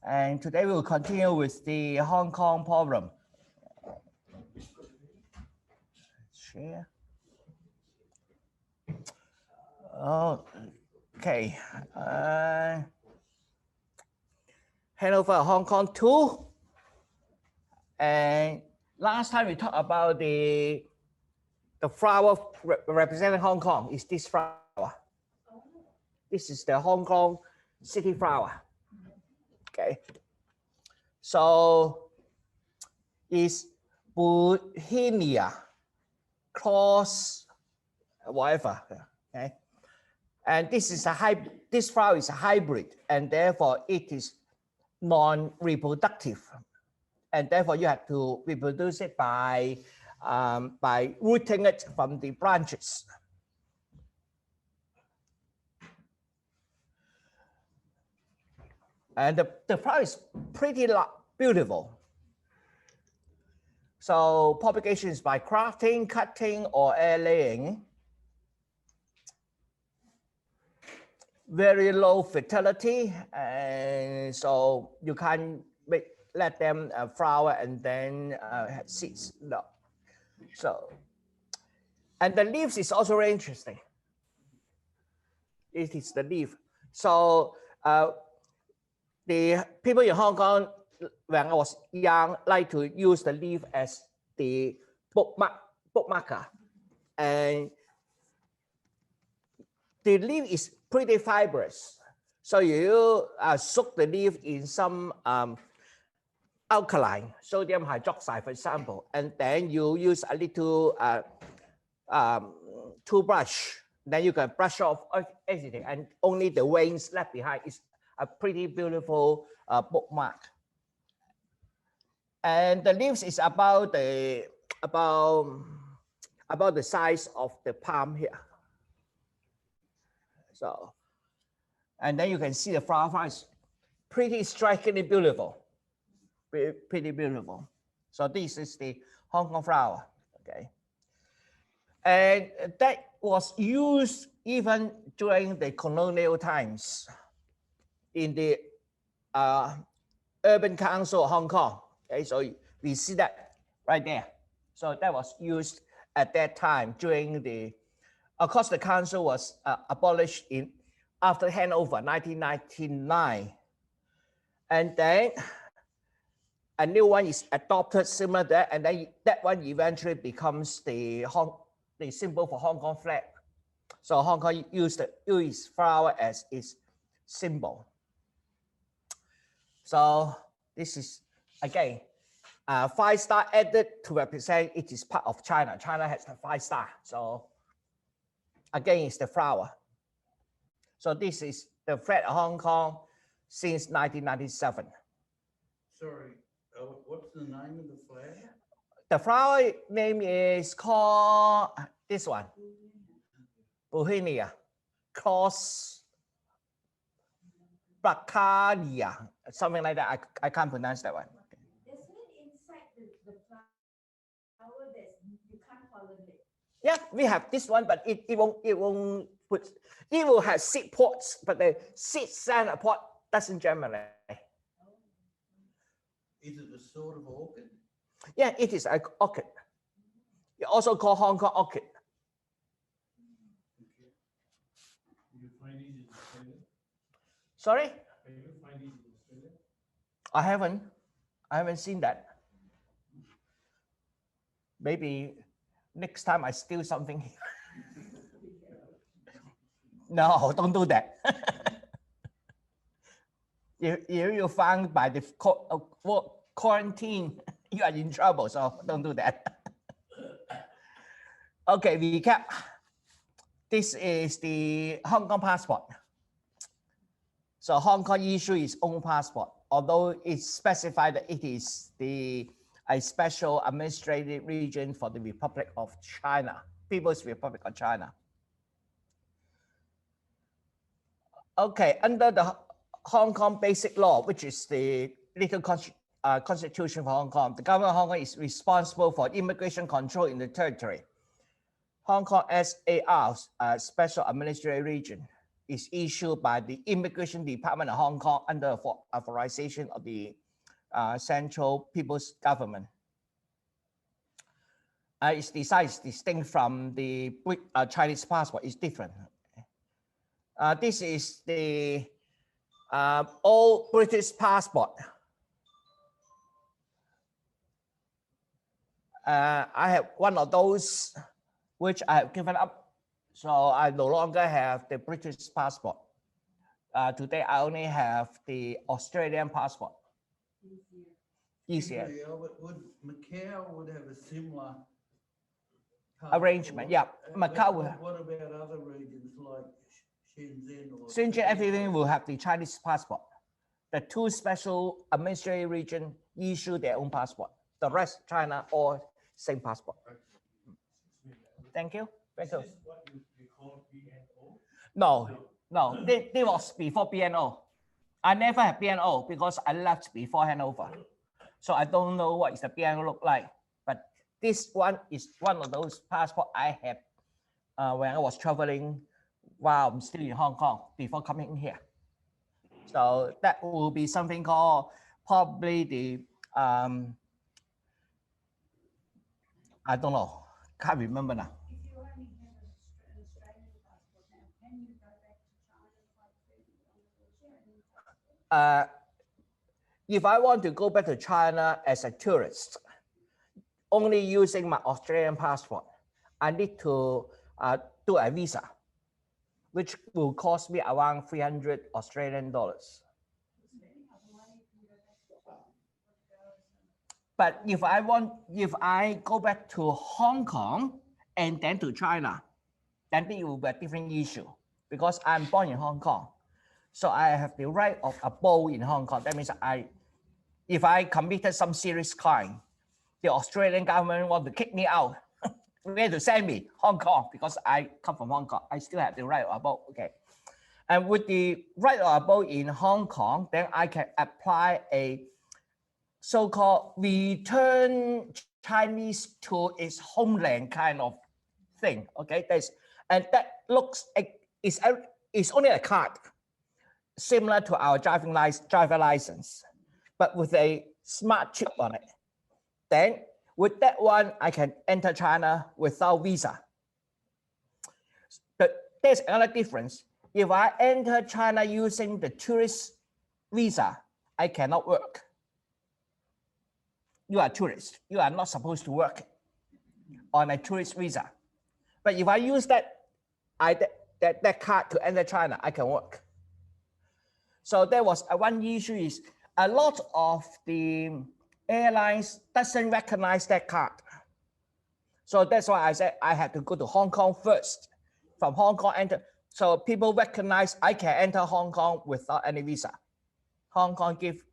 And today we will continue with the Hong Kong problem. Share. Okay. Handover, Hong Kong 2. And last time we talked about the flower representing Hong Kong is this flower. This is the Hong Kong city flower. Okay. So is Bohemia cross whatever. Okay. And this is this flower is a hybrid, and therefore it is non-reproductive. And therefore you have to reproduce it by rooting it from the branches. And the flower is pretty beautiful. So propagation is by grafting, cutting, or air laying. Very low fertility, and so you can't let them flower and then have seeds. No. So, and the leaves is also very interesting. It is the leaf. So the people in Hong Kong, when I was young, like to use the leaf as the bookmarker. And the leaf is pretty fibrous. So you soak the leaf in some alkaline, sodium hydroxide, for example, and then you use a little toothbrush. Then you can brush off everything, and only the veins left behind is a pretty beautiful bookmark. And the leaves is about the size of the palm here. So, and then you can see the flower is pretty strikingly beautiful. Pretty beautiful. So this is the Hong Kong flower. Okay. And that was used even during the colonial times in the Urban Council of Hong Kong. Okay, so we see that right there. So that was used at that time during the, of course, the council was abolished after Handover, 1999. And then a new one is adopted similar to that, and then that one eventually becomes the symbol for Hong Kong flag. So Hong Kong used flower as its symbol. So this is, again, 5-star added to represent it is part of China. China has the 5-star. So again, it's the flower. So this is the flag of Hong Kong since 1997. Sorry, what's the name of the flag? The flower name is called this one, Bohemia, cross Bracalia, something like that. I can't pronounce that one. There's one inside the flower that you can't pollinate. Yeah, we have this one, but it won't put. It will have seed pods, but the seed sand a pod doesn't germinate. Is it a sort of orchid? Yeah, it is an orchid. You also call Hong Kong orchid. Okay. You find it in Australia? Sorry? Can you find it in Australia? I haven't seen that. Maybe next time I steal something. No, don't do that. If you found by the quarantine, you are in trouble, so don't do that. Okay, recap. This is the Hong Kong passport. So Hong Kong issued its own passport, although it's specified that it is a special administrative region for the Republic of China, People's Republic of China. Okay, under the Hong Kong Basic Law, which is the legal constitution for Hong Kong, the government of Hong Kong is responsible for immigration control in the territory. Hong Kong SAR, Special Administrative Region. is issued by the Immigration Department of Hong Kong under authorization of the Central People's Government. Its design is distinct from the Chinese passport. It's different. This is the old British passport. I have one of those which I have given up. So I no longer have the British passport. Today I only have the Australian passport. Easier. Would Macau would have a similar Arrangement, yeah. Macau will. What about other regions like Shenzhen or Shenzhen, everything will have the Chinese passport. The two special administrative regions issue their own passport. The rest, China, all same passport. Thank you. Thank you. Is this what you call BNO? No. This was before BNO. I never had BNO because I left before Handover. So I don't know what is the BNO look like. But this one is one of those passports I had when I was traveling while I'm still in Hong Kong before coming here. So that will be something called probably the, I don't know, can't remember now. If you only have an Australian passport now, can you go back to China quite freely on the Australian passport? If I want to go back to China as a tourist, only using my Australian passport, I need to do a visa, which will cost me around 300 Australian dollars. But if I go back to Hong Kong and then to China, then it will be a different issue because I'm born in Hong Kong. So I have the right of abode in Hong Kong. That means if I committed some serious crime, the Australian government want to kick me out. Where to send me? Hong Kong, because I come from Hong Kong. I still have the right of abode. Okay. And with the right of abode in Hong Kong, then I can apply a so-called return Chinese to its homeland kind of thing. Okay. That looks it's only a card similar to our driver license, but with a smart chip on it. Then with that one, I can enter China without visa. But there's another difference. If I enter China using the tourist visa, I cannot work. You are a tourist. You are not supposed to work on a tourist visa. But if I use that card to enter China, I can work. So there was one issue is a lot of the airlines doesn't recognize that card. So that's why I said I had to go to Hong Kong first. From Hong Kong enter. So people recognize I can enter Hong Kong without any visa. Hong Kong give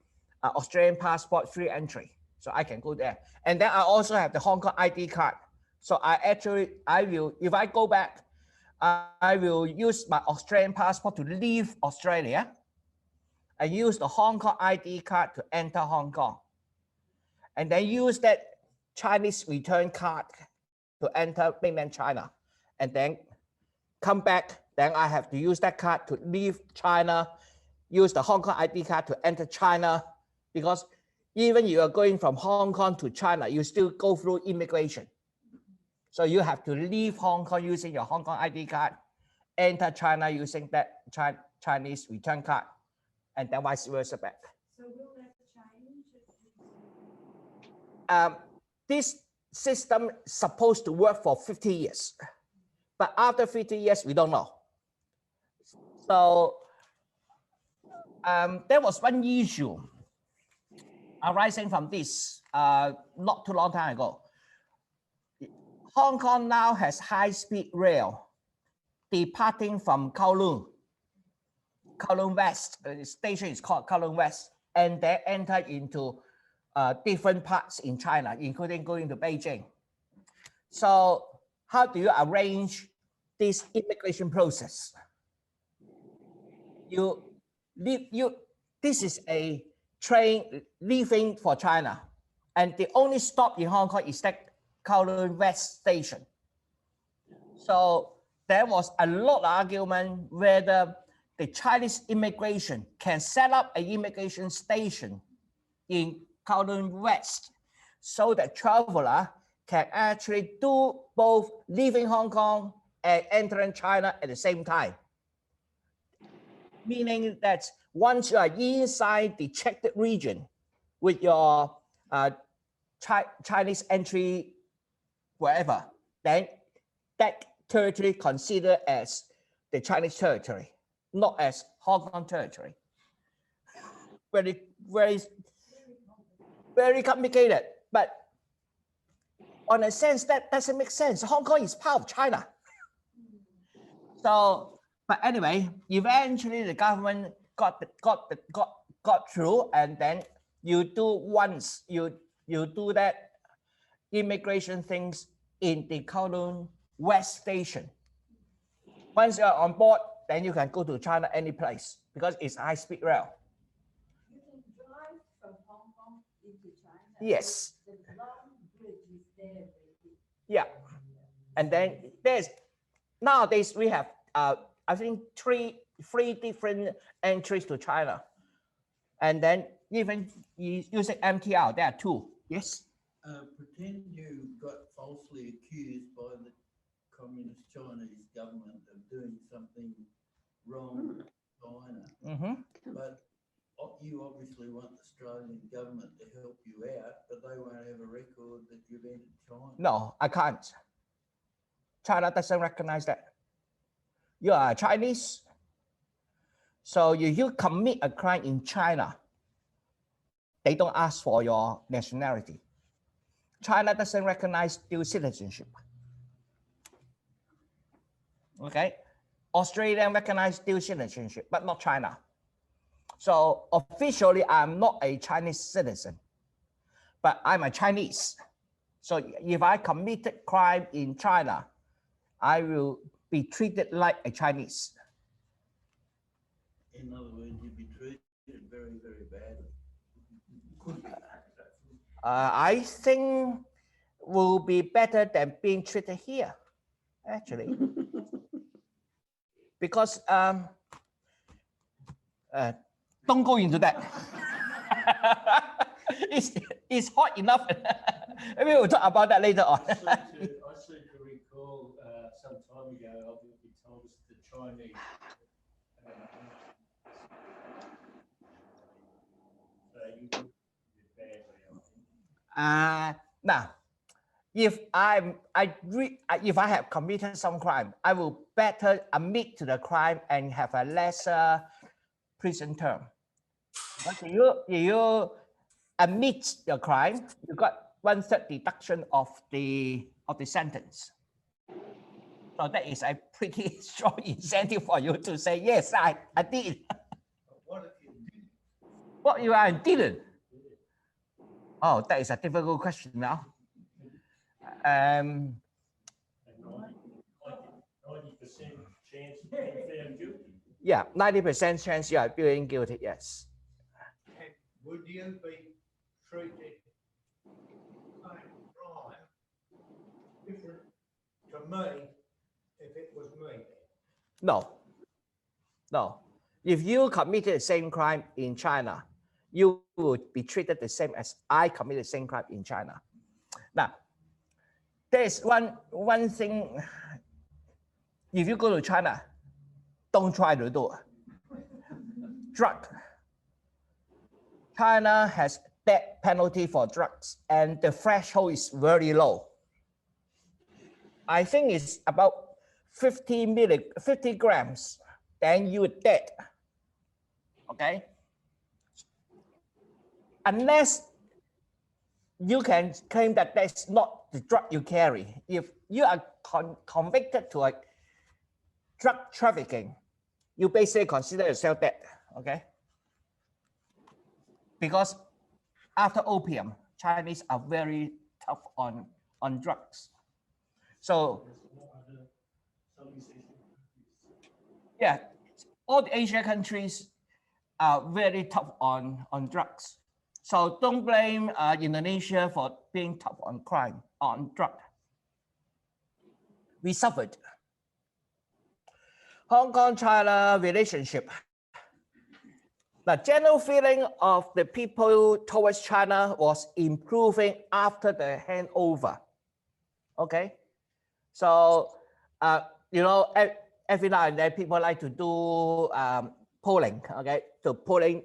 Australian passport free entry. So I can go there. And then I also have the Hong Kong ID card. So if I go back, I will use my Australian passport to leave Australia and use the Hong Kong ID card to enter Hong Kong. And then use that Chinese return card to enter mainland China. And then come back, then I have to use that card to leave China, use the Hong Kong ID card to enter China, because even you are going from Hong Kong to China, you still go through immigration. So you have to leave Hong Kong using your Hong Kong ID card, enter China using that Chinese return card, and then vice versa back. So will that change? This system is supposed to work for 50 years, but after 50 years, we don't know. So there was one issue arising from this not too long time ago. Hong Kong now has high-speed rail departing from Kowloon West. The station is called Kowloon West, and they enter into different parts in China, including going to Beijing. So how do you arrange this immigration process? This is a train leaving for China, and the only stop in Hong Kong is that Kowloon West station. So there was a lot of argument whether the Chinese immigration can set up an immigration station in Kowloon West so that traveler can actually do both leaving Hong Kong and entering China at the same time. Meaning that once you are inside the checked region with your Chinese entry wherever, then that territory considered as the Chinese territory, not as Hong Kong territory. Very complicated, but on a sense that doesn't make sense. Hong Kong is part of China. So, but anyway, eventually the government got through, and then you do once you do that immigration things in the Kowloon West Station. Once you are on board, then you can go to China any place because it's high-speed rail. You can drive from Hong Kong into China. Yes. The long bridge is there. Yeah, and then nowadays we have I think three different entries to China, and then even using MTR there are two. Yes. Pretend you got falsely accused by the Communist Chinese government of doing something wrong in China, but you obviously want the Australian government to help you out, but they won't have a record that you've entered China. No, I can't. China doesn't recognize that. You are Chinese, so if you commit a crime in China, they don't ask for your nationality. China doesn't recognize dual citizenship. Okay, Australia recognizes dual citizenship, but not China. So officially, I'm not a Chinese citizen, but I'm a Chinese. So if I committed crime in China, I will be treated like a Chinese. In other words, you'd be treated very, very badly. I think will be better than being treated here, actually. Because don't go into that. it's hot enough. Maybe we'll talk about that later on. I seem to recall some time ago, I think you told us the Chinese. You would be badly, Now, if I have committed some crime, I will better admit to the crime and have a lesser prison term. But if you admit your crime, you got 1/3 deduction of the sentence. So that is a pretty strong incentive for you to say, yes, I did. What if you didn't? What if I didn't? Oh, that is a difficult question now. 90% chance of being found guilty. Yeah, 90% chance you are being guilty, yes. Would you be treated like crime different to me if it was me? No. If you committed the same crime in China, you would be treated the same as I committed the same crime in China. Now, there's one thing. If you go to China, don't try to do it. Drug. China has death penalty for drugs, and the threshold is very low. I think it's about 50 grams, then you're dead. Okay? Unless you can claim that that's not the drug you carry. If you are convicted to a drug trafficking, you basically consider yourself dead. Okay? Because after opium, Chinese are very tough on drugs. So yeah, all the Asian countries are very tough on drugs. So don't blame Indonesia for being tough on crime, on drug. We suffered. Hong Kong-China relationship. The general feeling of the people towards China was improving after the handover. Okay, so you know, every now and then people like to do polling. Okay, so polling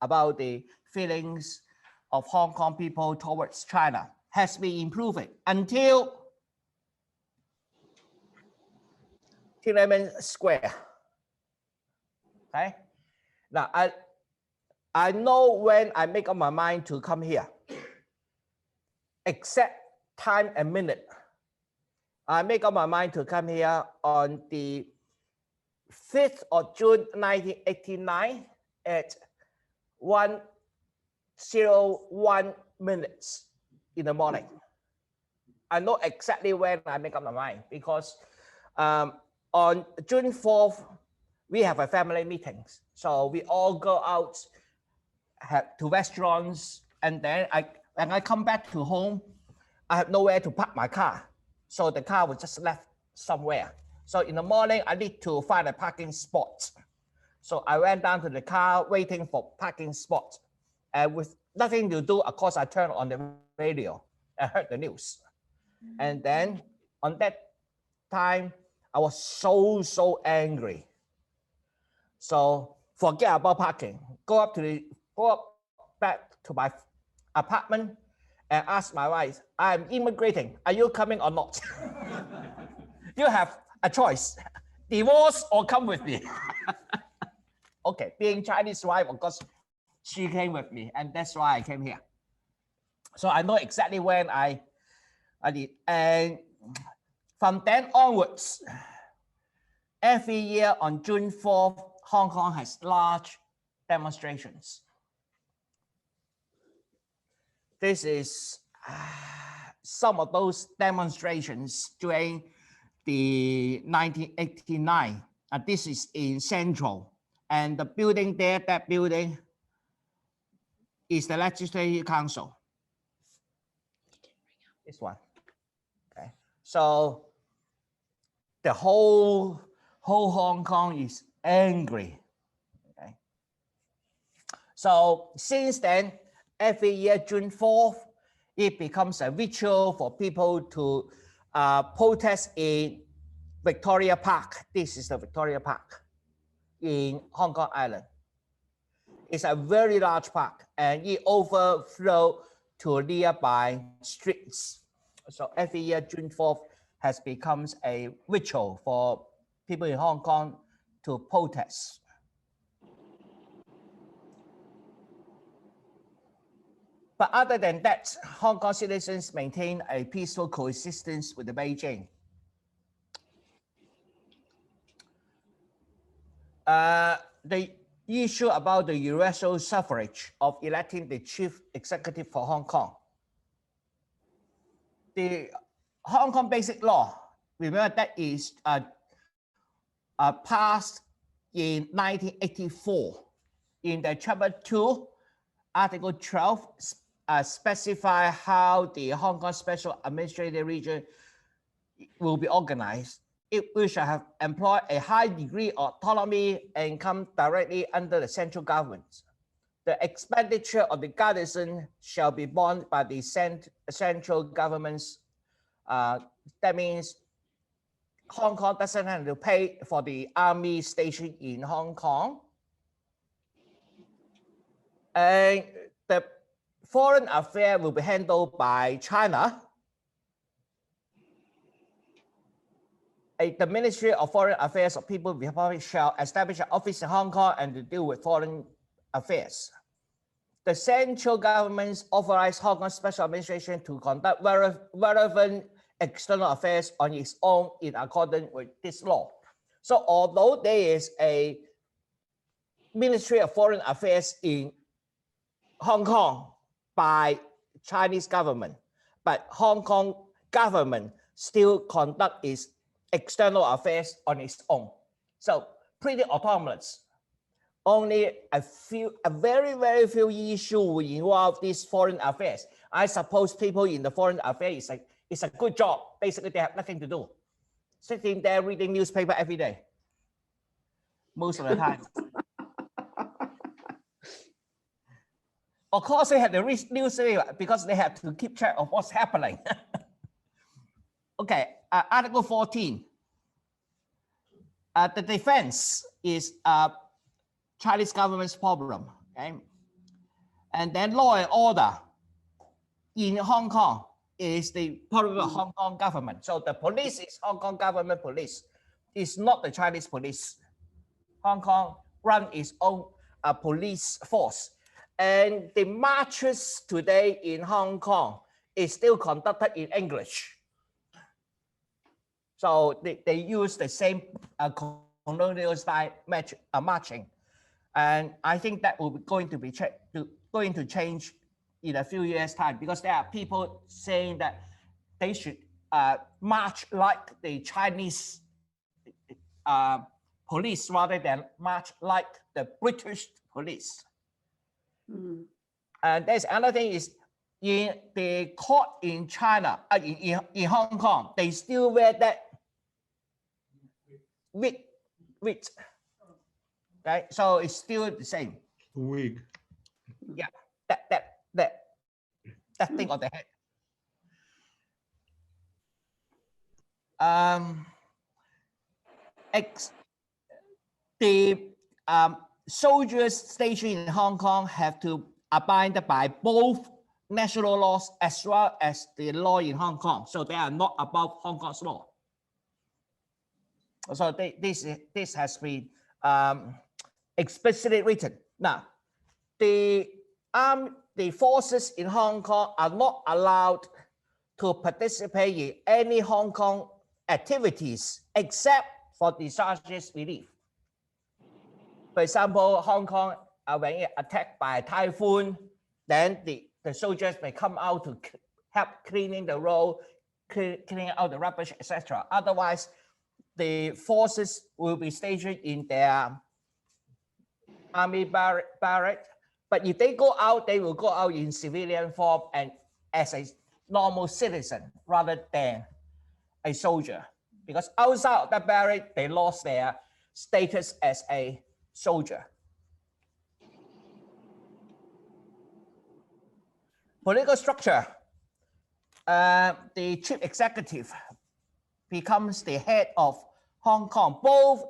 about the feelings of Hong Kong people towards China has been improving until Tiananmen Square. Okay, now I know when I make up my mind to come here, exact time and minute. I make up my mind to come here on the 5th of June 1989 at 1:01 minutes in the morning. I know exactly when I make up my mind because on June 4th, we have a family meetings. So we all go out to restaurants, and then when I come back to home, I have nowhere to park my car. So the car was just left somewhere. So in the morning, I need to find a parking spot. So I went down to the car waiting for parking spot. And with nothing to do, of course, I turned on the radio and heard the news. And then on that time, I was so angry. So forget about parking. Go up back to my apartment and ask my wife, I'm immigrating. Are you coming or not? You have a choice, divorce or come with me. Okay, being Chinese wife, of course, she came with me, and that's why I came here. So I know exactly when I did. And from then onwards, every year on June 4th, Hong Kong has large demonstrations. This is some of those demonstrations during the 1989. This is in Central. And the building there, that building is the Legislative Council. This one. Okay. So the whole Hong Kong is angry. Okay. So since then, every year, June 4th, it becomes a ritual for people to protest in Victoria Park. This is the Victoria Park in Hong Kong Island. It's a very large park, and it overflows to nearby streets. So every year, June 4th has become a ritual for people in Hong Kong to protest. But other than that, Hong Kong citizens maintain a peaceful coexistence with the Beijing. The issue about the universal suffrage of electing the chief executive for Hong Kong. The Hong Kong Basic Law, remember that is passed in 1984. In the Chapter 2, Article 12 specify how the Hong Kong Special Administrative Region will be organized. We shall have employed a high degree of autonomy and come directly under the central government. The expenditure of the garrison shall be borne by the central governments. That means Hong Kong doesn't have to pay for the army station in Hong Kong. And the foreign affairs will be handled by China. The Ministry of Foreign Affairs of People's Republic shall establish an office in Hong Kong and to deal with foreign affairs. The central government authorized Hong Kong Special Administration to conduct relevant external affairs on its own in accordance with this law. So although there is a Ministry of Foreign Affairs in Hong Kong by Chinese government, but Hong Kong government still conduct its external affairs on its own. So pretty autonomous. Only a very few issues will involve these foreign affairs. I suppose people in the foreign affairs, it's a good job. Basically, they have nothing to do. Sitting there reading newspaper every day. most of the time. Of course, they have the news because they have to keep track of what's happening. Okay, Article 14. The defense is Chinese government's problem. Okay, and then law and order in Hong Kong is the problem of Hong Kong government. So the police is Hong Kong government police. It's not the Chinese police. Hong Kong run its own police force. And the marches today in Hong Kong is still conducted in English. So they use the same colonial style marching. And I think that will be going to change in a few years' time, because there are people saying that they should march like the Chinese police rather than march like the British police. And there's another thing is in the court in China, in Hong Kong, they still wear that wig. Okay, so it's still the same. Wig. Yeah, that thing on the head. The soldiers stationed in Hong Kong have to abide by both national laws as well as the law in Hong Kong. So they are not above Hong Kong's law. So this has been explicitly written. Now, the forces in Hong Kong are not allowed to participate in any Hong Kong activities except for disaster relief. For example, Hong Kong, when it attacked by a typhoon, then the soldiers may come out to help cleaning the road, cleaning out the rubbish, etc. Otherwise, the forces will be stationed in their army barrack. But if they go out, they will go out in civilian form and as a normal citizen rather than a soldier. Because outside of that barrack, they lost their status as a soldier. Political structure. The chief executive becomes the head of Hong Kong, both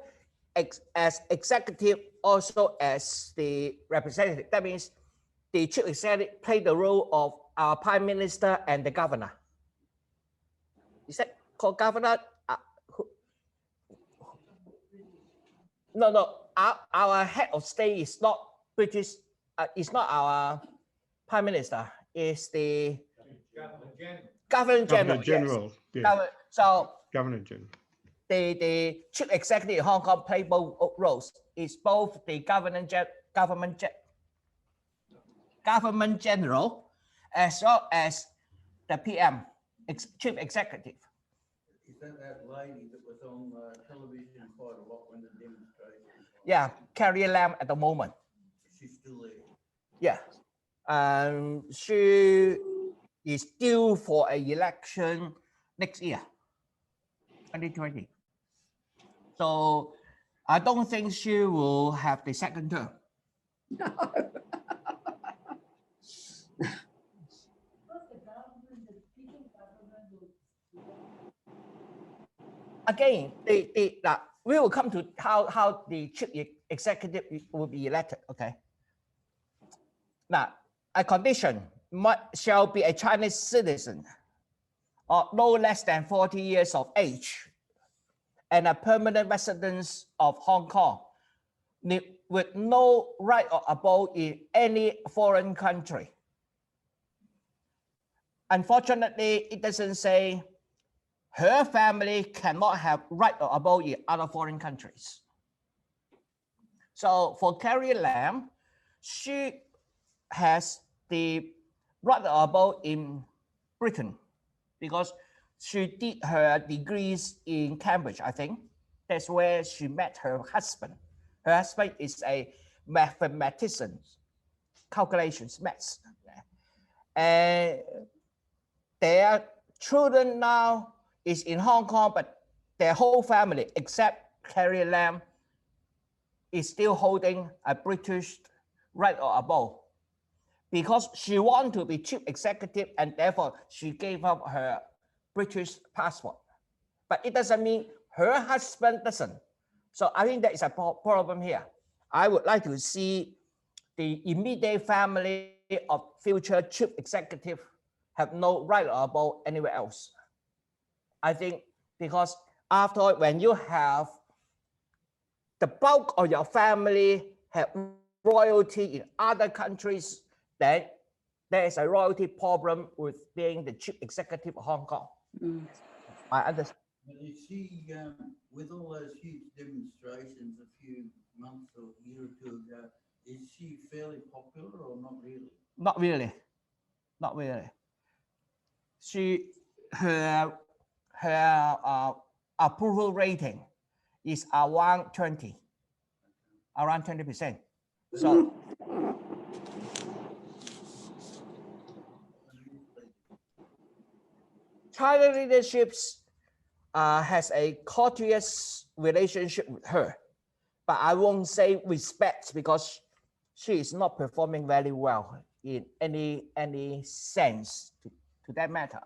as executive, also as the representative. That means the chief executive played the role of our prime minister and the governor. Is that called governor? No. Our head of state is not British. It's not our prime minister. It's the Governor General. Yes. So Governor General. The chief executive in Hong Kong play both roles. It's both the government general as well as the PM, chief executive. Is that lady that was on television quite a lot when the demonstration? Yeah, Carrie Lam at the moment. She's still there. Yeah, she is due for an election next year, 2020. So I don't think she will have the second term. Again, we will come to how the chief executive will be elected. Okay. Now, a condition shall be a Chinese citizen or no less than 40 years of age and a permanent residence of Hong Kong with no right or abode in any foreign country. Unfortunately, it doesn't say her family cannot have right or abode in other foreign countries. So for Carrie Lam, she has the right or abode in Britain because she did her degrees in Cambridge, I think. That's where she met her husband. Her husband is a mathematician, calculations, maths. And their children now is in Hong Kong, but their whole family, except Carrie Lam, is still holding a British right or above because she wanted to be chief executive and therefore she gave up her British passport. But it doesn't mean her husband doesn't. So I think there is a problem here. I would like to see the immediate family of future chief executive have no right or above anywhere else. I think because after when you have the bulk of your family have royalty in other countries, then there is a royalty problem with being the chief executive of Hong Kong. I understand. But is she, with all those huge demonstrations a few months or a year or two ago, is she fairly popular or not really? Not really. Not really. Her approval rating is around 20%. So China leaderships has a courteous relationship with her, but I won't say respect because she is not performing very well in any sense to that matter.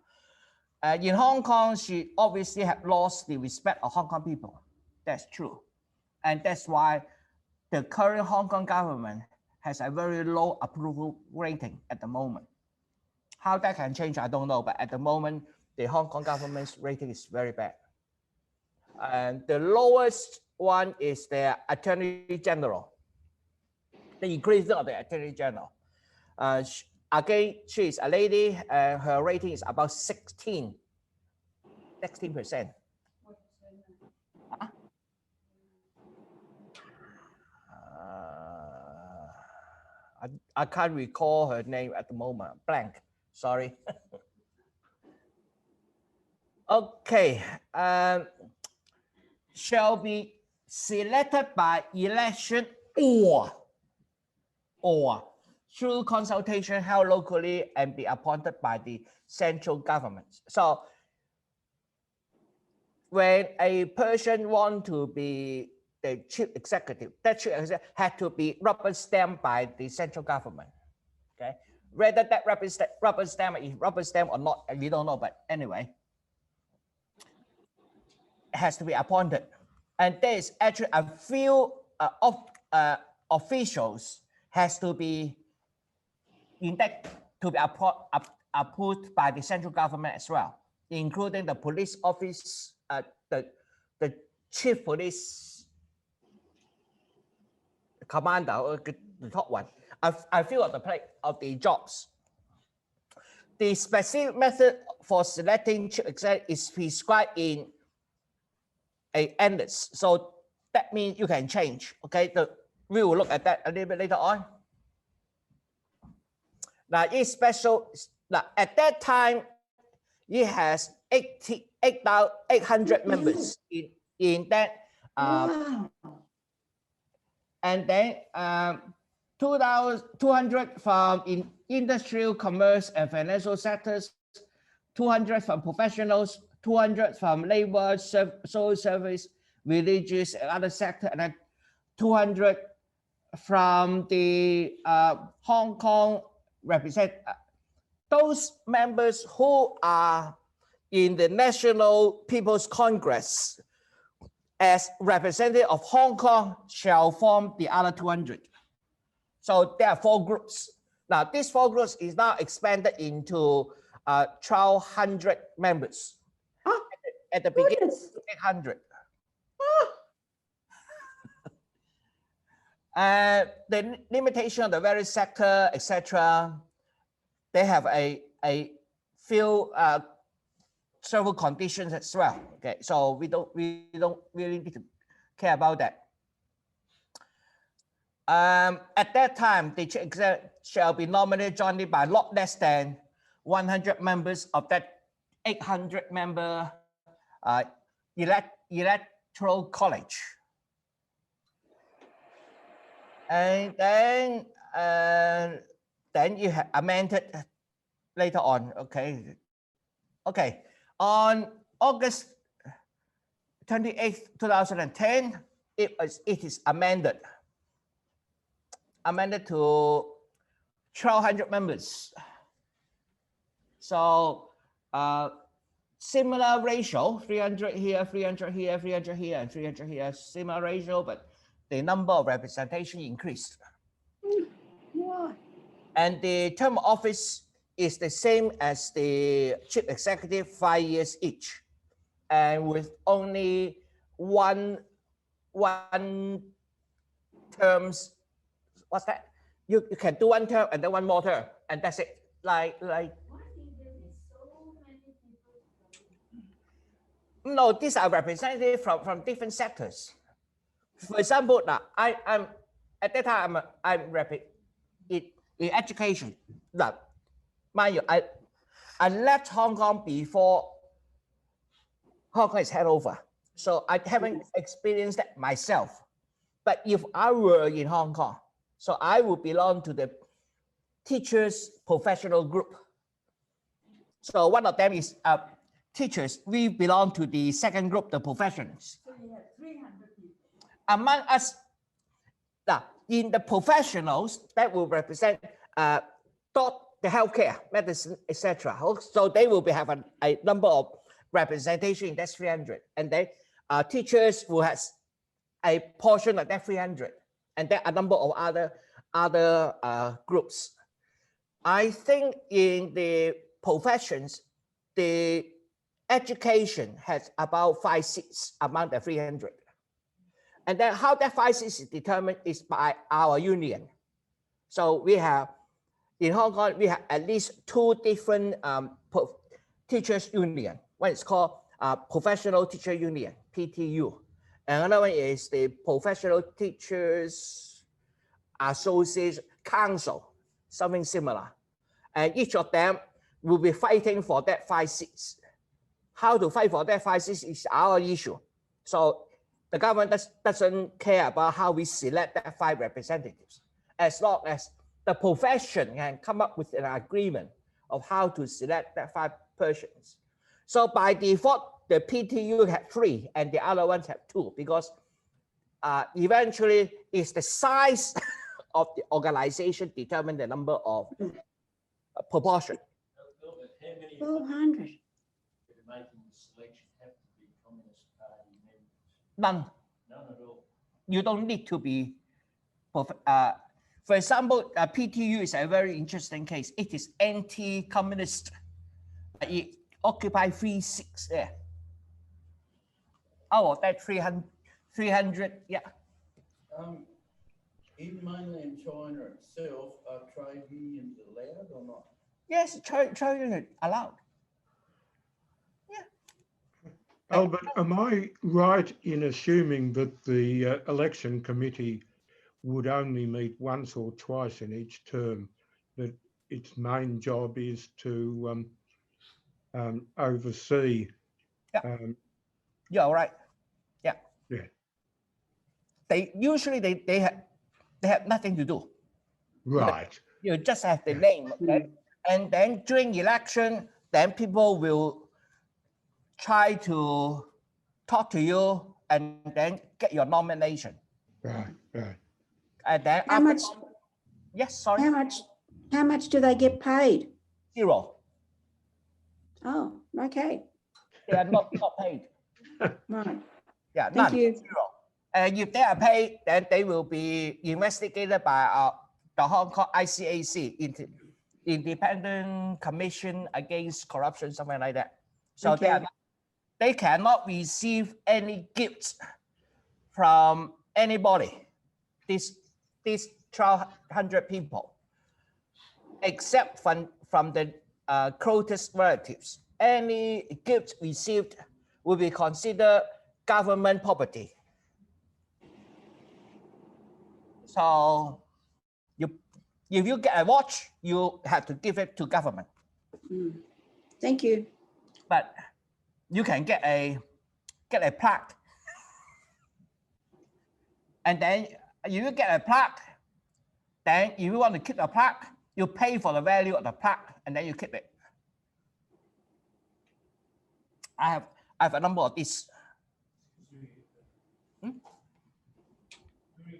In Hong Kong, she obviously have lost the respect of Hong Kong people. That's true. And that's why the current Hong Kong government has a very low approval rating at the moment. How that can change, I don't know. But at the moment, the Hong Kong government's rating is very bad. And the lowest one is the Attorney General, the equivalent of the Attorney General. Again, she is a lady, and her rating is about 16%. I can't recall her name at the moment. Blank. Sorry. Okay. Shall be selected by election or through consultation held locally and be appointed by the central government. So when a person wants to be the chief executive, that chief executive had to be rubber stamped by the central government. Okay, whether that rubber stamp is rubber stamp or not, we don't know. But anyway, it has to be appointed, and there is actually a few officials has to be in that to be approved by the central government as well, including the police office, the chief police commander, or the top one. A few of the jobs. The specific method for selecting chief executive is prescribed in a annex, so that means you can change. Okay, we will look at that a little bit later on. Now, it's special. Now, at that time, it has 800 members in that. Wow. And then 200 from in industrial, commerce, and financial sectors, 200 from professionals, 200 from labor, social service, religious, and other sector, and then 200 from the Hong Kong represent those members who are in the National People's Congress as representative of Hong Kong shall form the other 200. So there are 4 groups. Now, these 4 groups is now expanded into 1,200 members. At the beginning, 800. The limitation of the various sector, etc., they have a few several conditions as well. Okay, so we don't really need to care about that. At that time, the chief executive shall be nominated jointly by not less than 100 members of that 800-member electoral college. And then you have amended later on. Okay. On August 28th, 2010, it is amended. amended to 1,200 members. So similar ratio, 300 here, 300 here, 300 here, and 300 here, similar ratio, but the number of representation increased. Why? And the term of office is the same as the chief executive, 5 years each, and with only one terms. What's that? You can do one term and then one more term, and that's it. Like Why is there so many people? no, these are representatives from different sectors. For example, now I'm at that time I'm in education. Now, mind you, I left Hong Kong before Hong Kong is handover, so I haven't experienced that myself. But if I were in Hong Kong, so I would belong to the teachers professional group. So one of them is teachers. We belong to the second group, the professionals. So you have 300 people. Among us, now in the professionals that will represent the healthcare, medicine, etc. So they will have a number of representation in that 300, and then teachers will have a portion of that 300, and there are a number of other groups. I think in the professions, the education has about 5 seats among the 300. And then how that 5 seats is determined is by our union. So we have, in Hong Kong, we have at least 2 different teachers union. One is called Professional Teacher Union, PTU. And another one is the Professional Teachers Association Council, something similar. And each of them will be fighting for that 5 seats. How to fight for that 5 seats is our issue. So the government doesn't care about how we select that 5 representatives, as long as the profession can come up with an agreement of how to select that 5 persons. So by default, the PTU have 3 and the other ones have 2, because eventually it's the size of the organization determine the number of proportion. 1,200. Making the selection have to be Communist Party members? None. None at all. You don't need to be. For example, PTU is a very interesting case. It is anti-communist. It occupies 3 seats there. Out of that 300, yeah. In mainland China itself, are trade unions allowed or not? Yes, trade union allowed. Albert, am I right in assuming that the election committee would only meet once or twice in each term, that its main job is to oversee? You're right. Yeah. Yeah. They usually they have nothing to do. Right. You just have the name, okay? And then during election, then people will try to talk to you and then get your nomination. Right. Right. And then How after, much? yes, sorry, How much do they get paid? 0. Oh, okay. They are not paid. Right. Yeah, Thank none, you. 0. And if they are paid, then they will be investigated by the Hong Kong ICAC, Independent Commission Against Corruption, something like that. So Okay. they cannot receive any gifts from anybody, these 1,200 people, except from the closest relatives. Any gifts received will be considered government property. So if you get a watch, you have to give it to government. Thank you. But you can get a plaque. And then if you get a plaque, then if you want to keep a plaque, you pay for the value of the plaque and then you keep it. I have a number of these. During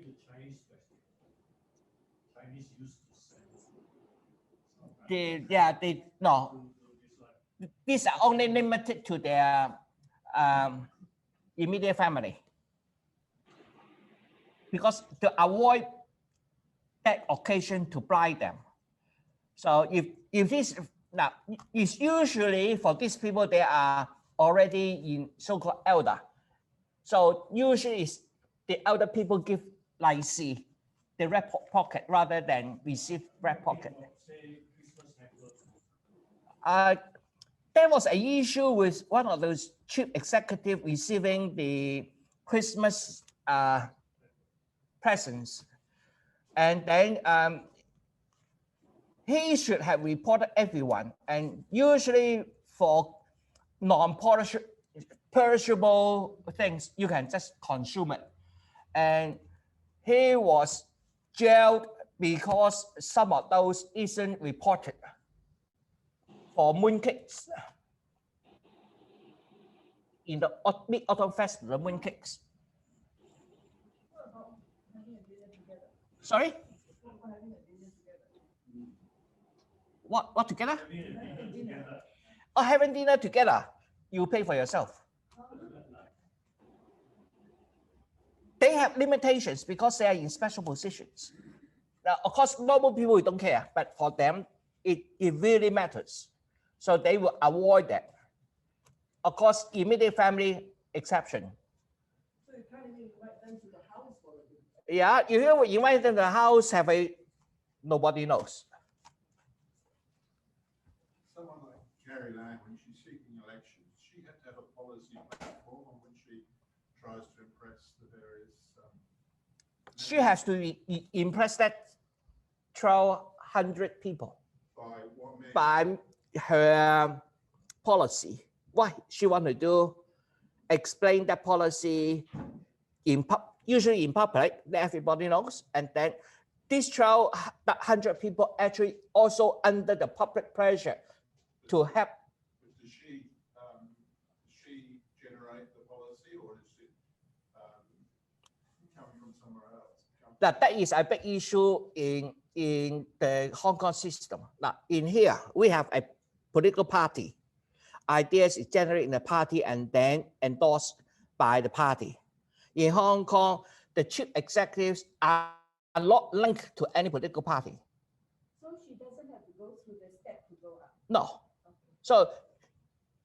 the Chinese festival, No. These are only limited to their immediate family. Because to avoid that occasion to bribe them. So if this now it's usually for these people they are already in so-called elder. So usually it's the elder people give lycee, the red pocket rather than receive red pocket. There was an issue with one of those chief executives receiving the Christmas presents, and then he should have reported everyone. And usually for non-perishable things, you can just consume it. And he was jailed because some of those isn't reported for mooncakes. In the Mid-Autumn Festival, the mooncakes. Sorry? What together? Oh, having dinner together. You pay for yourself. They have limitations because they are in special positions. Now, of course, normal people don't care, but for them, it really matters. So they will avoid that. Of course, immediate family exception. So you can't even invite them to the house for a dinner. Yeah, if you invite them to the house, nobody knows. Someone like Carrie Lam, when she's seeking elections, she had to have a policy platform on when she tries to impress the various. She has to impress that 1,200 people. By what means? By her policy. What she want to do, explain that policy usually in public, that everybody knows, and then these 1,200 people actually also under the public pressure to help. Does she generate the policy, or is it coming from somewhere else? That is a big issue in the Hong Kong system. Now, in here, we have a political party. Ideas is generated in the party and then endorsed by the party. In Hong Kong, the chief executives are not linked to any political party. So she doesn't have to go through the step to go up. No. Okay. So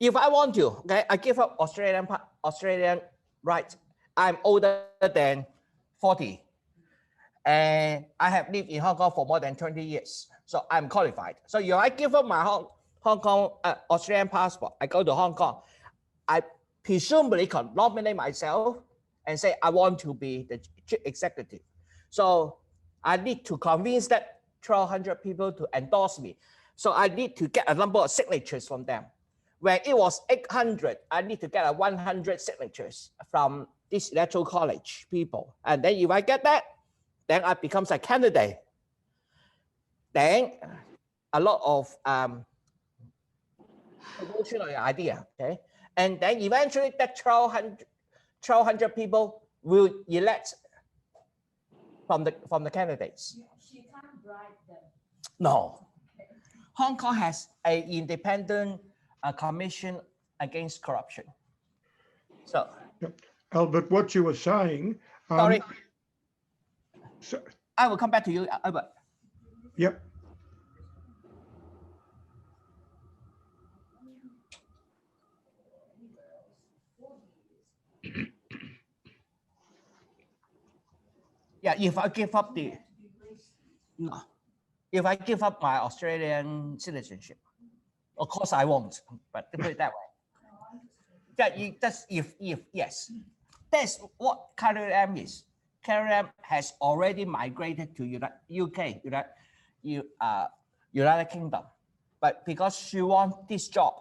if I want to, okay, I give up Australian rights. I'm older than 40. And I have lived in Hong Kong for more than 20 years. So I'm qualified. So if I give up my Hong Kong Australian passport, I go to Hong Kong, I presumably can nominate myself and say I want to be the chief executive. So I need to convince that 1,200 people to endorse me. So I need to get a number of signatures from them. When it was 800, I need to get 100 signatures from this electoral college people. And then if I get that, then I become a candidate. Then a lot of revolutionary idea, okay? And then eventually that 1,200 people will elect from the candidates. She can't bribe them. No. Hong Kong has an independent commission against corruption. So. Albert, what you were saying. Sorry. So, I will come back to you, Albert. yep. Yeah, if I give up if I give up my Australian citizenship, of course I won't, but to put it that way. That's if yes. That's what Carrie Lam is. Carrie Lam has already migrated to UK, United Kingdom. But because she wants this job,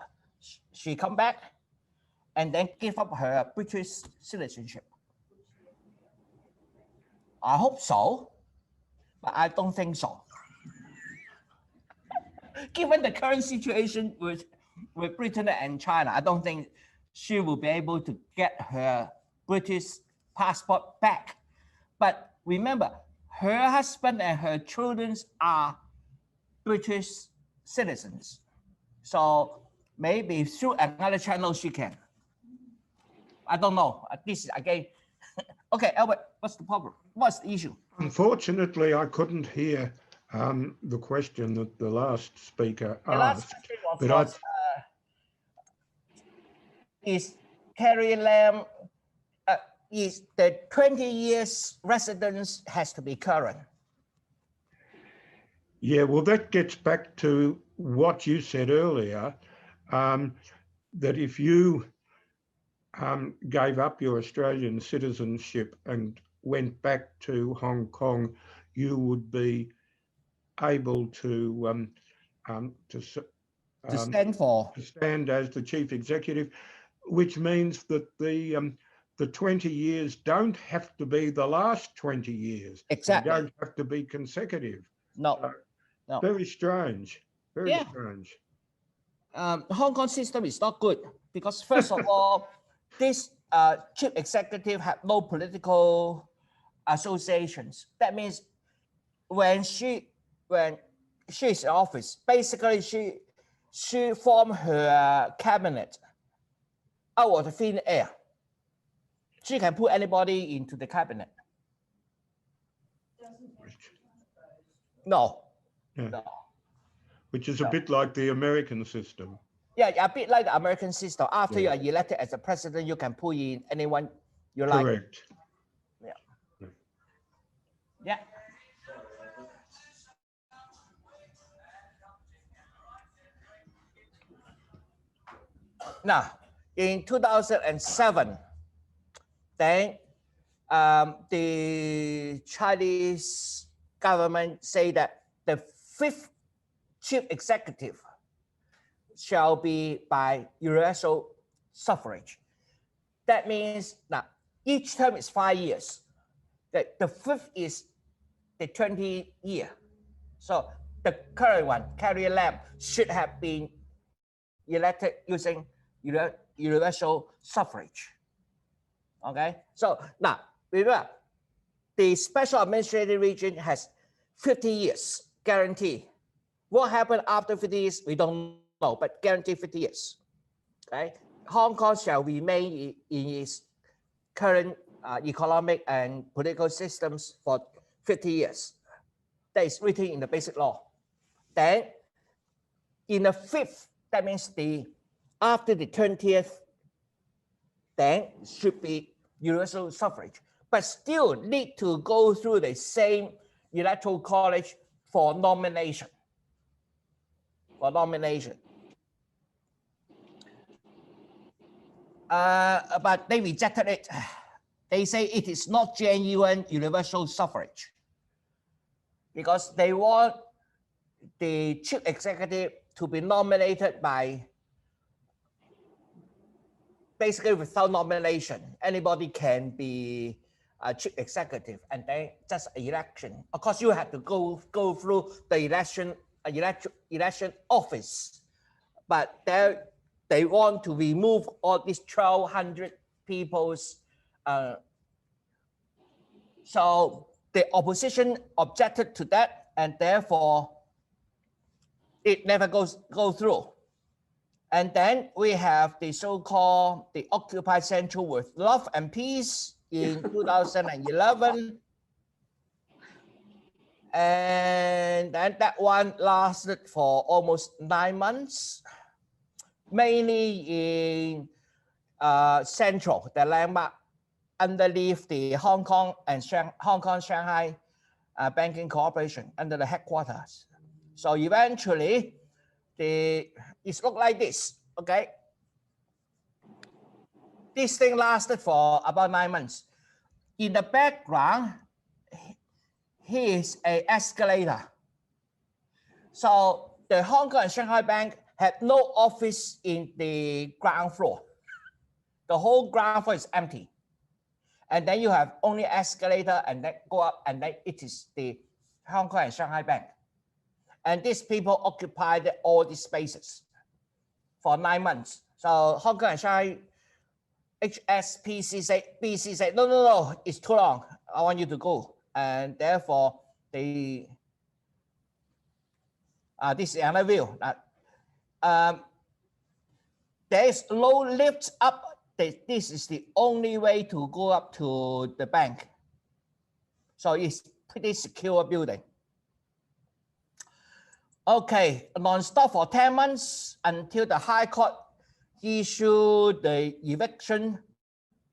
she come back and then give up her British citizenship. I hope so, but I don't think so. Given the current situation with Britain and China, I don't think she will be able to get her British passport back. But remember, her husband and her children are British citizens. So maybe through another channel she can. I don't know. This is again. Okay, Albert, what's the problem? What's the issue? Unfortunately, I couldn't hear the question that the last speaker The last asked. question But was is Carrie Lam, is the 20 years residence has to be current? Yeah, well, that gets back to what you said earlier, that if you gave up your Australian citizenship and went back to Hong Kong, you would be able to stand as the chief executive, which means that the 20 years don't have to be the last 20 years. Exactly. They don't have to be consecutive. No, So, no. very strange. Very Yeah. strange. Hong Kong system is not good because first of all, this chief executive have no political associations. That means when she's in office, basically she form her cabinet out of the thin air. She can put anybody into the cabinet. No. Yeah. No. Which is a bit like the American system. Yeah, a bit like the American system. After Yeah. you are elected as a president, you can put in anyone you like. Correct. Yeah. Yeah. Now, in 2007, then the Chinese government say that the 5th chief executive shall be by universal suffrage. That means that each term is 5 years. The 5th is the 20th year. So the current one, Carrie Lam, should have been elected using universal suffrage. Okay, so now remember, the special administrative region has 50 years guarantee. What happened after 50 years, we don't know, but guarantee 50 years. Okay, Hong Kong shall remain in its current economic and political systems for 50 years. That is written in the basic law. Then, in the 5th, that means after the 20th, then should be universal suffrage, but still need to go through the same electoral college for nomination. But they rejected it. They say it is not genuine universal suffrage because they want the chief executive to be nominated by basically without nomination. Anybody can be a chief executive and then just an election. Of course, you have to go through the election office, but they want to remove all these 1,200 people's. So the opposition objected to that, and therefore it never go through. And then we have the so-called the Occupy Central with Love and Peace in 2011. And then that one lasted for almost 9 months, mainly in Central, the landmark underneath the Hong Kong Shanghai Banking Corporation under the headquarters. So eventually, it looked like this, okay? This thing lasted for about 9 months. In the background, here is an escalator. So the Hong Kong and Shanghai Bank had no office in the ground floor. The whole ground floor is empty. And then you have only escalator and then go up and then it is the Hong Kong and Shanghai Bank. And these people occupied all these spaces for 9 months. So Hong Kong and Shanghai HSBC said, no, it's too long. I want you to go. And therefore, they This is another view. There is no lift up. This is the only way to go up to the bank. So it's pretty secure building. Okay, non-stop for 10 months until the High Court issued the eviction,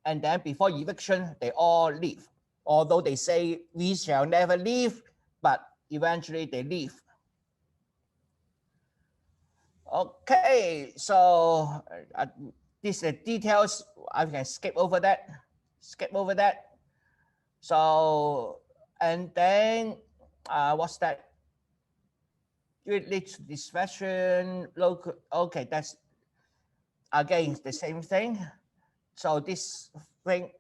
and then before eviction, they all leave. Although they say we shall never leave, but eventually they leave. Okay, so these are details. I can skip over that. So, and then what's that? It leads to discretion, local. Okay, that's again the same thing. So this thing,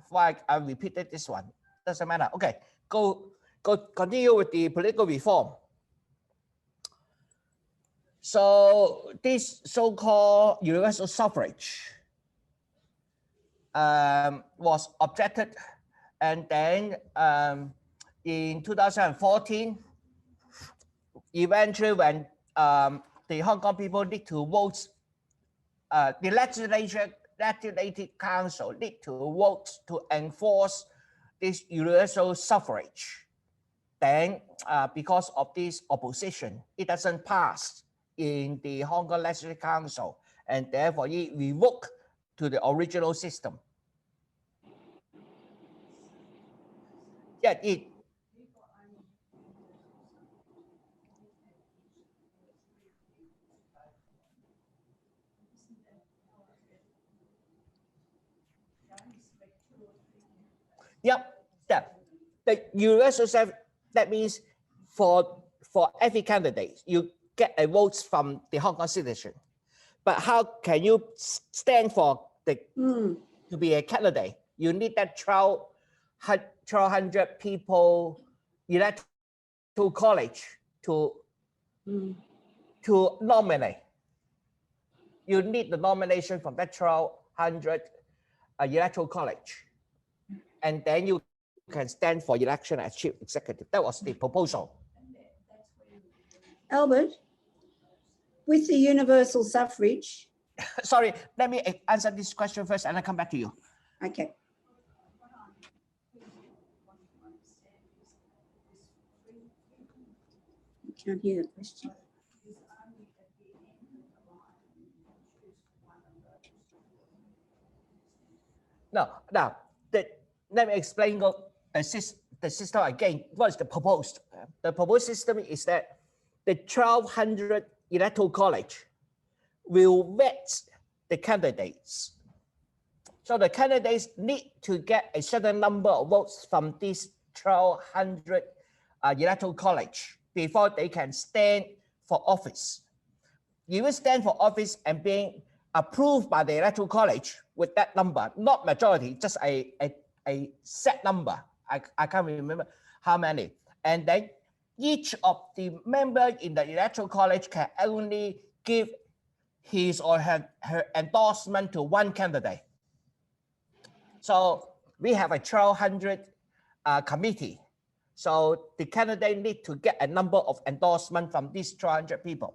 why I repeated this one? Doesn't matter. Okay, continue with the political reform. So this so-called universal suffrage was objected, and then in 2014, eventually when the Hong Kong people need to vote, the legislative council need to vote to enforce this universal suffrage. Then because of this opposition, it doesn't pass in the Hong Kong Legislative Council, and therefore it revoked to the original system. Yeah, it. Yep, yeah. The universal suffrage, that means for every candidate, you get a vote from the Hong Kong citizen. But how can you stand for the to be a candidate? You need that 1,200 people elect to college to nominate. You need the nomination from that 1,200 electoral college, and then you can stand for election as chief executive. That was the proposal. Albert, with the universal suffrage. Sorry, let me answer this question first and I'll come back to you. Okay. I can't hear the question. No, now, let me explain the system again. What is the proposed? The proposed system is that the 1,200 electoral college will vet the candidates. So the candidates need to get a certain number of votes from this 1,200 electoral college before they can stand for office. You will stand for office and being approved by the electoral college with that number, not majority, just a set number. I can't remember how many. And then each of the members in the electoral college can only give his or her endorsement to one candidate. So we have a 1,200 committee. So the candidate need to get a number of endorsement from these 1,200 people.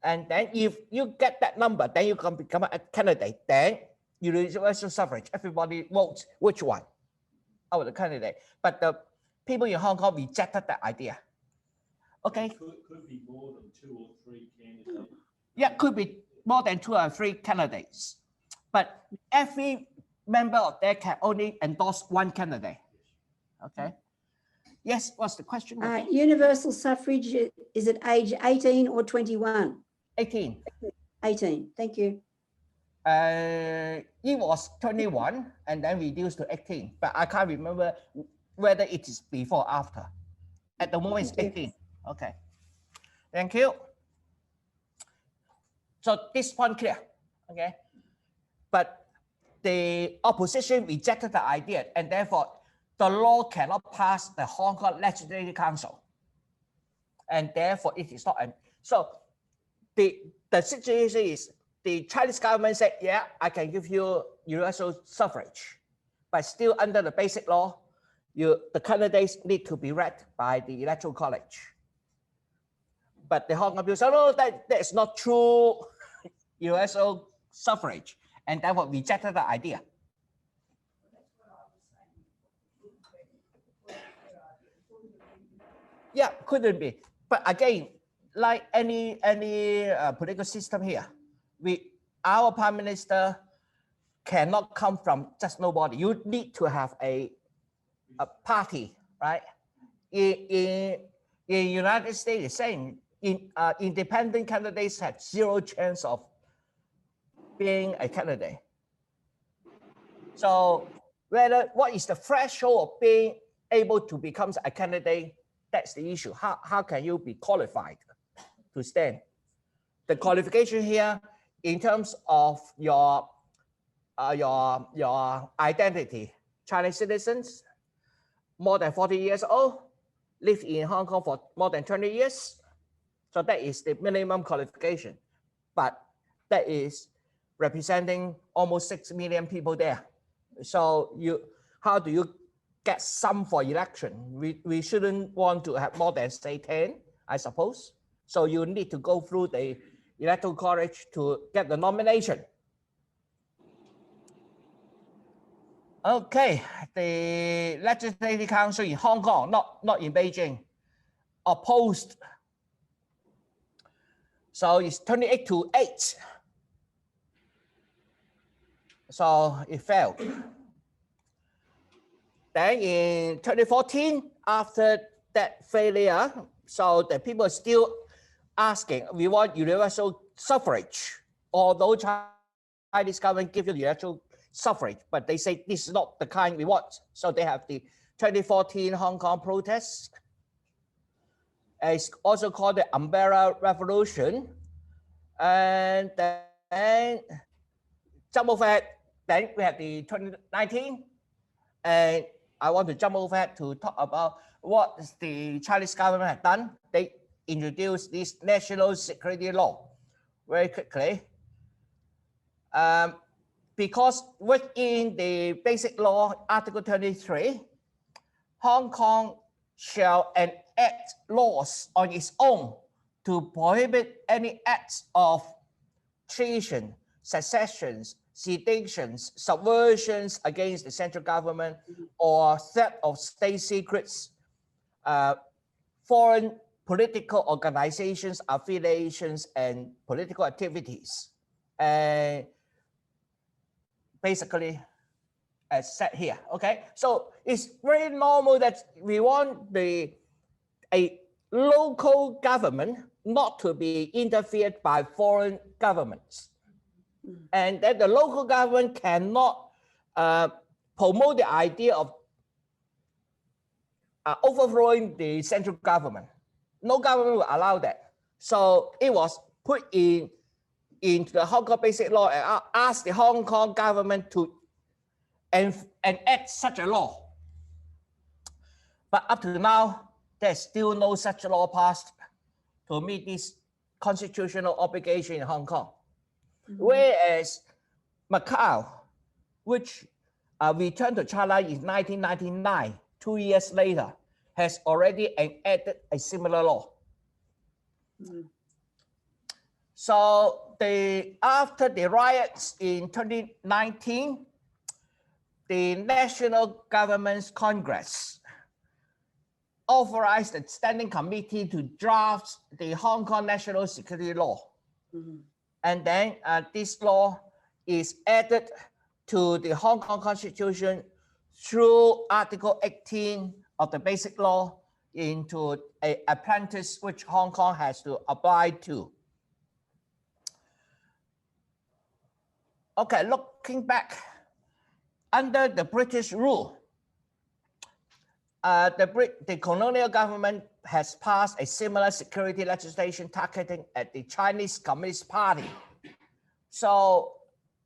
And then if you get that number, then you can become a candidate. Then universal suffrage, everybody votes which one out of the candidate. But the people in Hong Kong rejected that idea. Okay. Could be more than 2 or 3 candidates. Yeah, could be more than 2 or 3 candidates. But every member of that can only endorse one candidate. Okay. Yes, what's the question? Universal suffrage, is it age 18 or 21? 18. 18, thank you. It was 21 and then reduced to 18, but I can't remember whether it is before or after. At the moment, it's 18. Okay. Thank you. So this point clear, okay? But the opposition rejected the idea, and therefore the law cannot pass the Hong Kong Legislative Council, and therefore it is not. So the situation is the Chinese government said, yeah, I can give you universal suffrage, but still under the basic law, the candidates need to be read by the electoral college. but the Hong Kong people said, no, that's not true universal suffrage, and therefore rejected the idea. Yeah, couldn't be. But again, like any political system here, our prime minister cannot come from just nobody. You need to have a party, right? In United States, the same. Independent candidates have zero chance of being a candidate. So what is the threshold of being able to become a candidate? That's the issue. How can you be qualified to stand? The qualification here in terms of your identity, Chinese citizens, more than 40 years old, live in Hong Kong for more than 20 years. So that is the minimum qualification. But that is representing almost 6 million people there. So how do you get some for election? We shouldn't want to have more than say 10, I suppose. So you need to go through the electoral college to get the nomination. Okay, the Legislative Council in Hong Kong, not in Beijing, opposed. So it's 28-8. So it failed. Then in 2014, after that failure, so the people are still asking, we want universal suffrage, although Chinese government give you universal suffrage, but they say this is not the kind we want. So they have the 2014 Hong Kong protests. It's also called the Umbrella Revolution. And then jump over it. Then we have the 2019. And I want to jump over it to talk about what the Chinese government has done. They introduced this national security law very quickly. Because within the basic law, Article 23, Hong Kong shall enact laws on its own to prohibit any acts of treason, secessions, seditions, subversions against the central government, or theft of state secrets, foreign political organizations, affiliations, and political activities. And basically, as said here, okay? So it's very normal that we want a local government not to be interfered by foreign governments. And that the local government cannot promote the idea of overthrowing the central government. No government will allow that. So it was put into the Hong Kong Basic Law and asked the Hong Kong government to enact such a law. But up to now, there's still no such law passed to meet this constitutional obligation in Hong Kong. Whereas Macau, which returned to China in 1999, 2 years later, has already enacted a similar law. So after the riots in 2019, the National Government's Congress authorized the Standing Committee to draft the Hong Kong National Security Law. And then this law is added to the Hong Kong Constitution through Article 18 of the Basic Law into an apprentice which Hong Kong has to apply to. Okay, looking back, under the British rule, the colonial government has passed a similar security legislation targeting at the Chinese Communist Party. So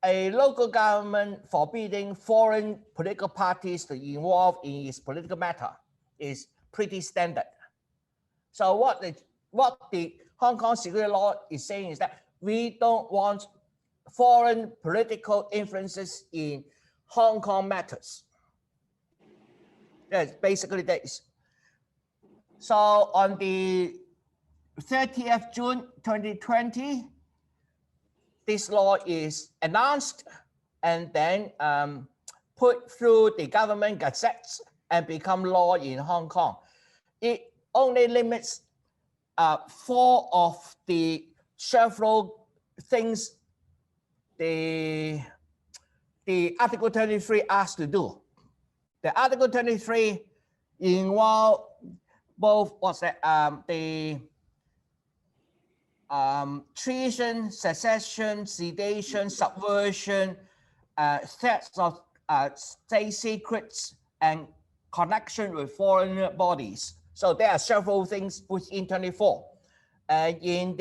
a local government forbidding foreign political parties to involve in its political matter is pretty standard. So what the Hong Kong security law is saying is that we don't want foreign political influences in Hong Kong matters. That's basically that. So on the 30th June 2020, this law is announced and then put through the government gazettes and become law in Hong Kong. It only limits 4 of the several things the Article 23 asks to do. The Article 23 involve both the treason, secession, sedation, subversion, thefts of state secrets, and connection with foreign bodies. So there are several things within 24. In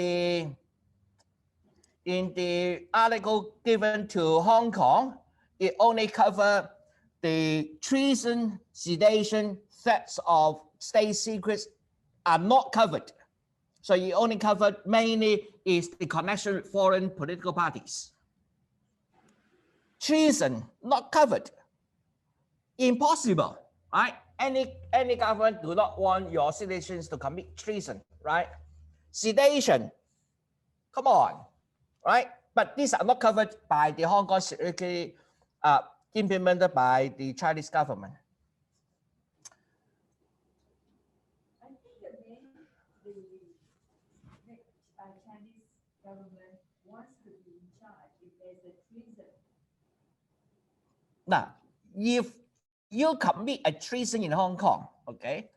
the article given to Hong Kong, it only covers the treason, sedation, thefts of state secrets are not covered. So it only covered mainly is the connection with foreign political parties. Treason, not covered. Impossible, right? Any government do not want your citizens to commit treason, right? Sedation, come on, right? But these are not covered by the Hong Kong security implemented by the Chinese government. I think again, the Chinese government wants to be in charge if there's a treason. Now, if you commit a treason in Hong Kong, okay,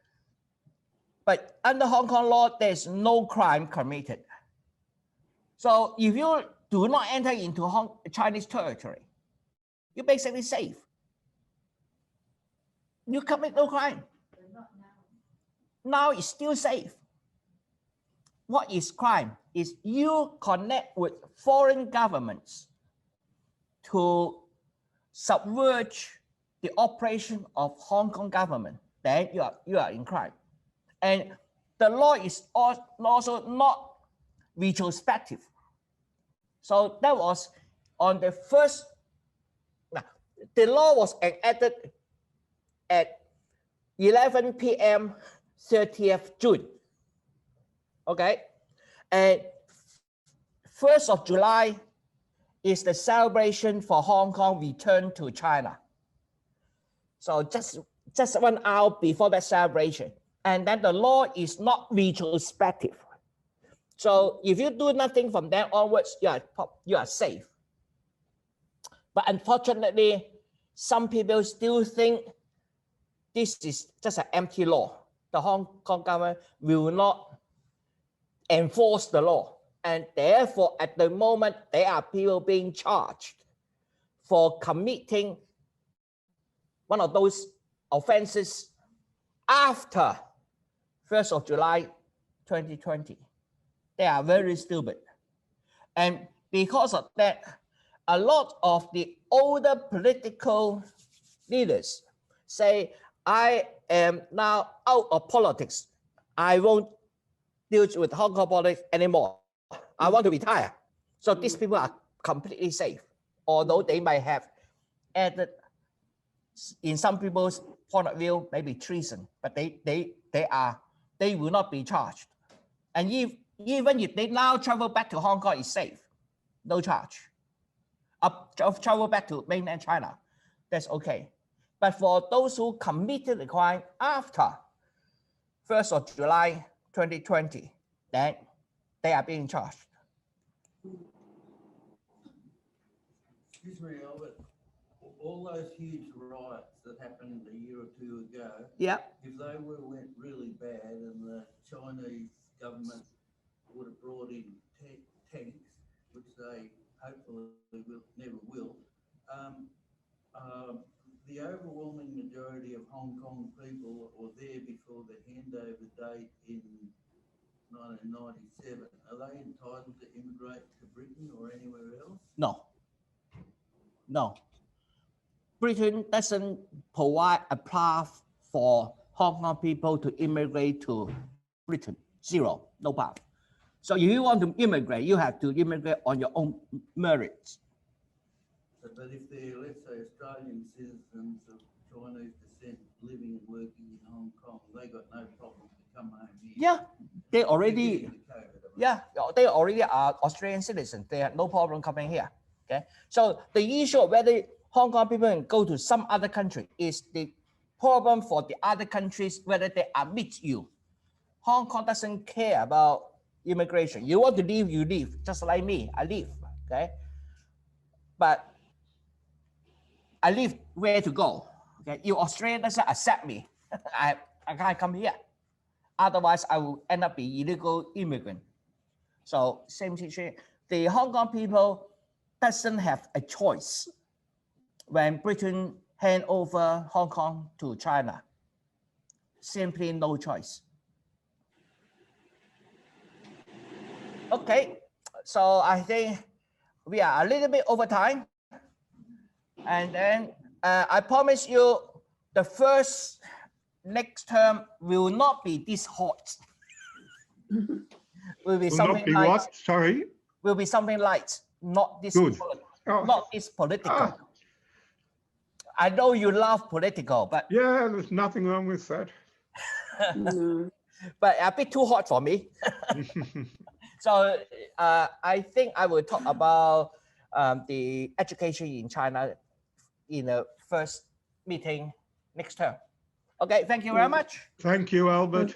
but under Hong Kong law, there's no crime committed. So if you do not enter into Chinese territory, you're basically safe. You commit no crime. But not now. Now it's still safe. What is crime? Is you connect with foreign governments to subvert the operation of Hong Kong government, then you are in crime. And the law is also not retrospective. So that was on the first, the law was enacted at 11 p.m. 30th June. Okay, and 1st of July is the celebration for Hong Kong return to China. So just 1 hour before that celebration. And then the law is not retrospective. So if you do nothing from then onwards, you are safe. But unfortunately, some people still think this is just an empty law. The Hong Kong government will not enforce the law. And therefore, at the moment, there are people being charged for committing one of those offenses after 1st of July 2020. They are very stupid. And because of that, a lot of the older political leaders say, I am now out of politics. I won't deal with Hong Kong politics anymore. I want to retire. So these people are completely safe, although they might have added, in some people's point of view, maybe treason, but they will not be charged. And even if they now travel back to Hong Kong, it's safe, no charge. Travel back to mainland China, that's okay. But for those who committed the crime after 1st of July 2020, then they are being charged. Excuse me, Albert. All those huge riots that happened a year or two ago, Yeah. if they went really bad and the Chinese government would have brought in tanks, which they hopefully never will, the overwhelming majority of Hong Kong people were there before the handover date in 1997. Are they entitled to immigrate to Britain or anywhere else? No. No. Britain doesn't provide a path for Hong Kong people to immigrate to Britain. Zero, no path. So if you want to immigrate, you have to immigrate on your own merits. But if they're, let's say, Australian citizens of Chinese descent living and working in Hong Kong, they got no problem to come home here. Yeah, they They're already. getting the COVID, I mean. Yeah, they already are Australian citizens. They have no problem coming here. Okay, so the issue of whether Hong Kong people can go to some other country is the problem for the other countries whether they admit you. Hong Kong doesn't care about immigration. You want to leave, you leave. Just like me, I leave. Okay, but I leave where to go. Okay, if Australia doesn't accept me, I can't come here. Otherwise, I will end up being illegal immigrant. So same situation. The Hong Kong people doesn't have a choice when Britain hand over Hong Kong to China. Simply no choice. Okay, so I think we are a little bit over time. And then I promise you the first next term will not be this hot. Will be Will something not be light. what? Sorry. Will be something light, not this Good. not this political. Ah, I know you love political, but yeah, there's nothing wrong with that. No. but a bit too hot for me. So I think I will talk about the education in China in the first meeting next term. Okay, thank you very much. Thank you, Albert.